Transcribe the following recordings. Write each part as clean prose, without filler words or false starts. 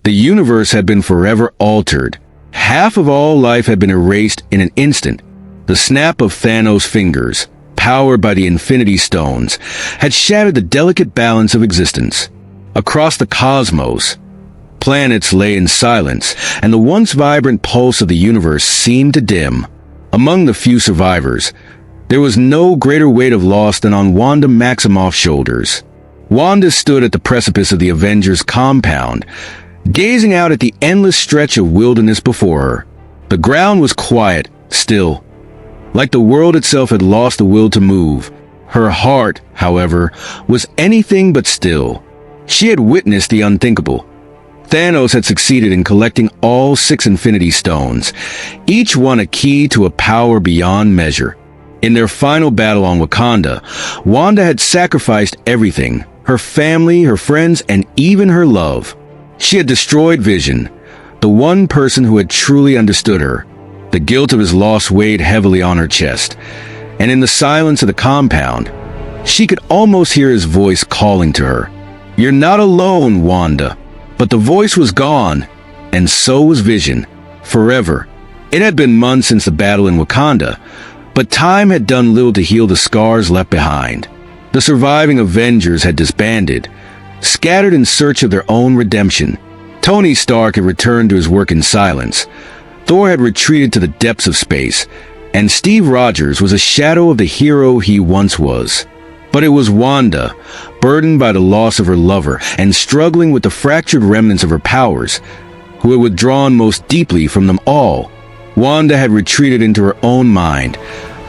The universe had been forever altered. Half of all life had been erased in an instant. The snap of Thanos' fingers, powered by the Infinity Stones, had shattered the delicate balance of existence. Across the cosmos, planets lay in silence, and the once vibrant pulse of the universe seemed to dim. Among the few survivors, there was no greater weight of loss than on Wanda Maximoff's shoulders. Wanda stood at the precipice of the Avengers compound, gazing out at the endless stretch of wilderness before her. The ground was quiet, still, like the world itself had lost the will to move. Her heart, however, was anything but still. She had witnessed the unthinkable. Thanos had succeeded in collecting all 6 Infinity Stones, each one a key to a power beyond measure. In their final battle on Wakanda, Wanda had sacrificed everything: her family, her friends, and even her love. She had destroyed Vision, the one person who had truly understood her. The guilt of his loss weighed heavily on her chest, and in the silence of the compound, she could almost hear his voice calling to her. "You're not alone, Wanda." But the voice was gone, and so was Vision, forever. It had been months since the battle in Wakanda, but time had done little to heal the scars left behind. The surviving Avengers had disbanded, scattered in search of their own redemption. Tony Stark had returned to his work in silence. Thor had retreated to the depths of space, and Steve Rogers was a shadow of the hero he once was. But it was Wanda, burdened by the loss of her lover and struggling with the fractured remnants of her powers, who had withdrawn most deeply from them all. Wanda had retreated into her own mind,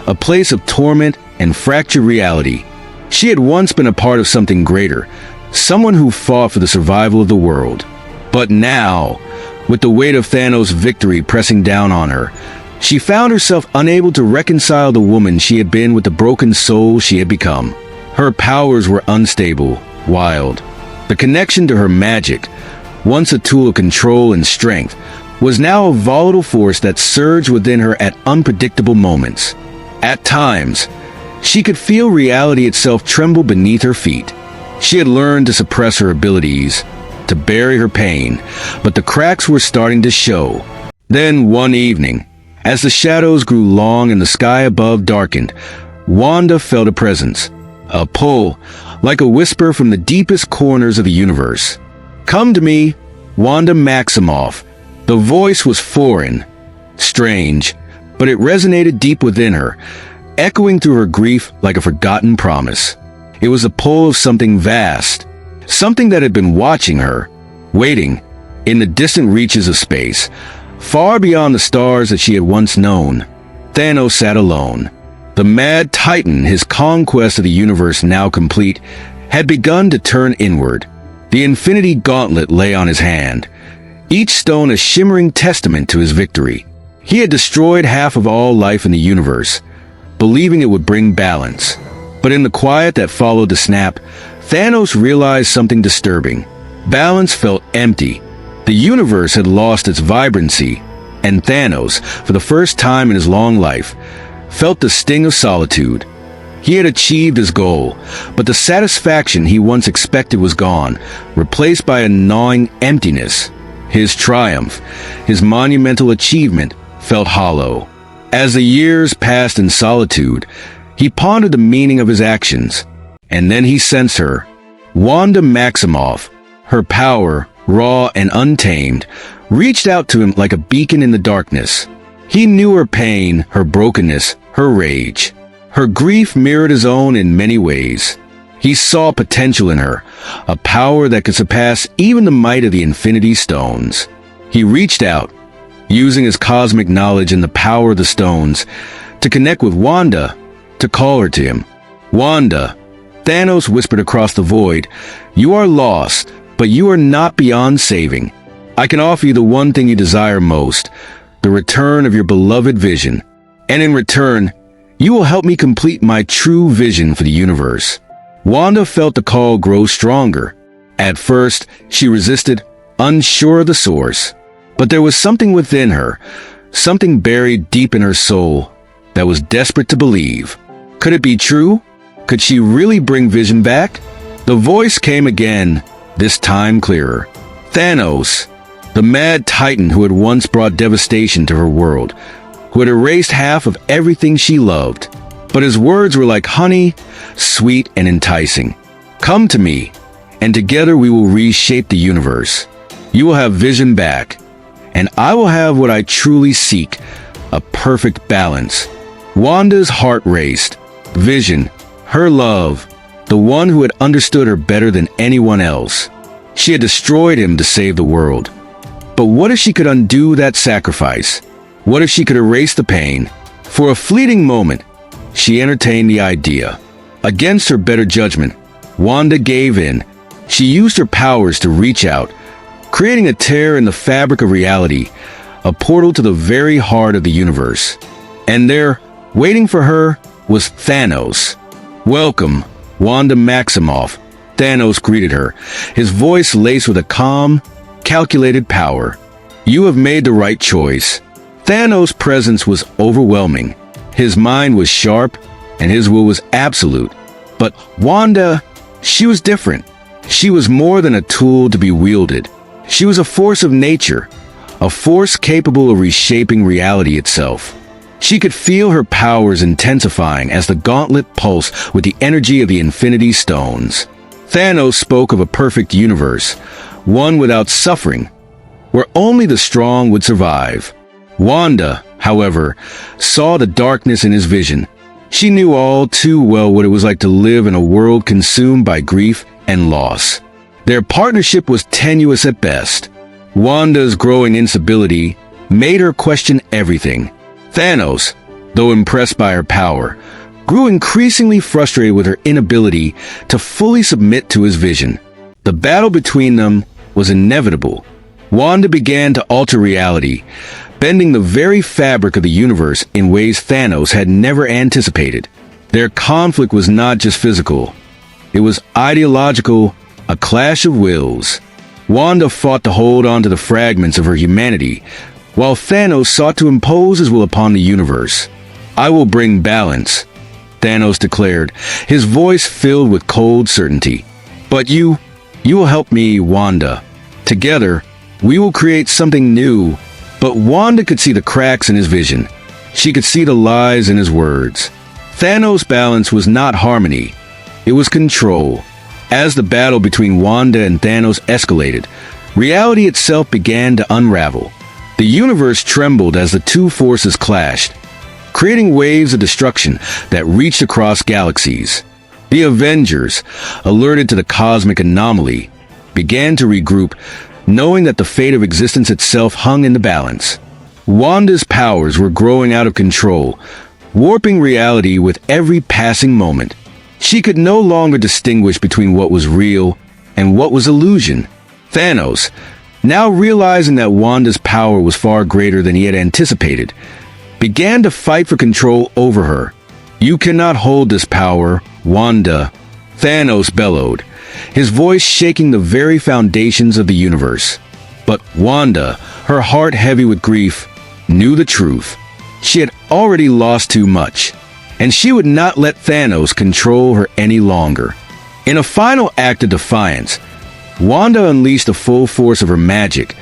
a place of torment and fractured reality. She had once been a part of something greater, someone who fought for the survival of the world. But now, with the weight of Thanos' victory pressing down on her, she found herself unable to reconcile the woman she had been with the broken soul she had become. Her powers were unstable, wild. The connection to her magic, once a tool of control and strength, was now a volatile force that surged within her at unpredictable moments. At times, she could feel reality itself tremble beneath her feet. She had learned to suppress her abilities, to bury her pain, but the cracks were starting to show. Then one evening, as the shadows grew long and the sky above darkened, Wanda felt a presence. A pull, like a whisper from the deepest corners of the universe. "Come to me, Wanda Maximoff." The voice was foreign, strange, but it resonated deep within her, echoing through her grief like a forgotten promise. It was the pull of something vast, something that had been watching her, waiting, in the distant reaches of space, far beyond the stars that she had once known. Thanos sat alone. The mad titan, his conquest of the universe now complete, had begun to turn inward. The Infinity Gauntlet lay on his hand, each stone a shimmering testament to his victory. He had destroyed half of all life in the universe, believing it would bring balance. But in the quiet that followed the snap, Thanos realized something disturbing. Balance felt empty. The universe had lost its vibrancy, and Thanos, for the first time in his long life, felt the sting of solitude. He had achieved his goal, but the satisfaction he once expected was gone, replaced by a gnawing emptiness. His triumph, his monumental achievement, felt hollow. As the years passed in solitude, he pondered the meaning of his actions, and then he sensed her. Wanda Maximoff, her power, raw and untamed, reached out to him like a beacon in the darkness. He knew her pain, her brokenness, her rage. Her grief mirrored his own in many ways. He saw potential in her, a power that could surpass even the might of the Infinity Stones. He reached out, using his cosmic knowledge and the power of the stones, to connect with Wanda, to call her to him. "Wanda," Thanos whispered across the void, "you are lost, but you are not beyond saving. I can offer you the one thing you desire most, the return of your beloved Vision. And in return, you will help me complete my true vision for the universe." Wanda felt the call grow stronger. At first, she resisted, unsure of the source. But there was something within her, something buried deep in her soul, that was desperate to believe. Could it be true? Could she really bring Vision back? The voice came again, this time clearer. "Thanos, the mad titan who had once brought devastation to her world, who had erased half of everything she loved. But his words were like honey, sweet and enticing. Come to me, and together we will reshape the universe. You will have vision back, and I will have what I truly seek, a perfect balance. Wanda's heart raced. Vision, her love, the one who had understood her better than anyone else. She had destroyed him to save the world. But what if she could undo that sacrifice? What if she could erase the pain? For a fleeting moment, she entertained the idea. Against her better judgment, Wanda gave in. She used her powers to reach out, creating a tear in the fabric of reality, a portal to the very heart of the universe. And there, waiting for her, was Thanos. "Welcome, Wanda Maximoff," Thanos greeted her, his voice laced with a calm, calculated power. "You have made the right choice." Thanos' presence was overwhelming. His mind was sharp, and his will was absolute. But Wanda, she was different. She was more than a tool to be wielded. She was a force of nature, a force capable of reshaping reality itself. She could feel her powers intensifying as the gauntlet pulsed with the energy of the Infinity Stones. Thanos spoke of a perfect universe, one without suffering, where only the strong would survive. Wanda, however, saw the darkness in his vision. She knew all too well what it was like to live in a world consumed by grief and loss. Their partnership was tenuous at best. Wanda's growing instability made her question everything. Thanos, though impressed by her power, grew increasingly frustrated with her inability to fully submit to his vision. The battle between them was inevitable. Wanda began to alter reality, bending the very fabric of the universe in ways Thanos had never anticipated. Their conflict was not just physical. It was ideological, a clash of wills. Wanda fought to hold on to the fragments of her humanity, while Thanos sought to impose his will upon the universe. "I will bring balance," Thanos declared, his voice filled with cold certainty. "But you will help me, Wanda. Together, we will create something new." But Wanda could see the cracks in his vision. She could see the lies in his words. Thanos' balance was not harmony. It was control. As the battle between Wanda and Thanos escalated, reality itself began to unravel. The universe trembled as the two forces clashed, creating waves of destruction that reached across galaxies. The Avengers, alerted to the cosmic anomaly, began to regroup, knowing that the fate of existence itself hung in the balance. Wanda's powers were growing out of control, warping reality with every passing moment. She could no longer distinguish between what was real and what was illusion. Thanos, now realizing that Wanda's power was far greater than he had anticipated, began to fight for control over her. "You cannot hold this power, Wanda," Thanos bellowed, his voice shaking the very foundations of the universe. But Wanda, her heart heavy with grief, knew the truth. She had already lost too much, and she would not let Thanos control her any longer. In a final act of defiance, Wanda unleashed the full force of her magic,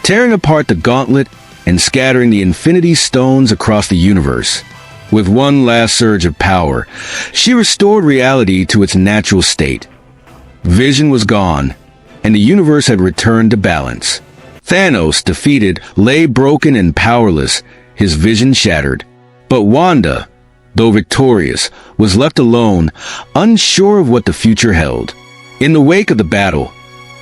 tearing apart the gauntlet and scattering the Infinity Stones across the universe. With one last surge of power, she restored reality to its natural state. Vision was gone, and the universe had returned to balance. Thanos, defeated, lay broken and powerless, his vision shattered. But Wanda, though victorious, was left alone, unsure of what the future held. In the wake of the battle,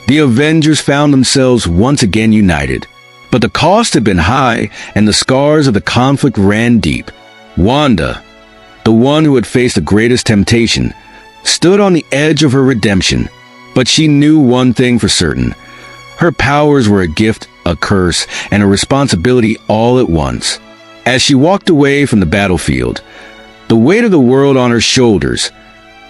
the Avengers found themselves once again united. But the cost had been high, and the scars of the conflict ran deep. Wanda, the one who had faced the greatest temptation, stood on the edge of her redemption. But she knew one thing for certain. Her powers were a gift, a curse, and a responsibility all at once. As she walked away from the battlefield, the weight of the world on her shoulders,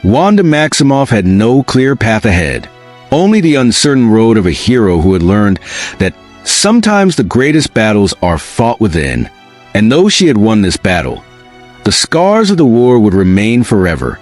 Wanda Maximoff had no clear path ahead. Only the uncertain road of a hero who had learned that sometimes the greatest battles are fought within. And though she had won this battle, the scars of the war would remain forever.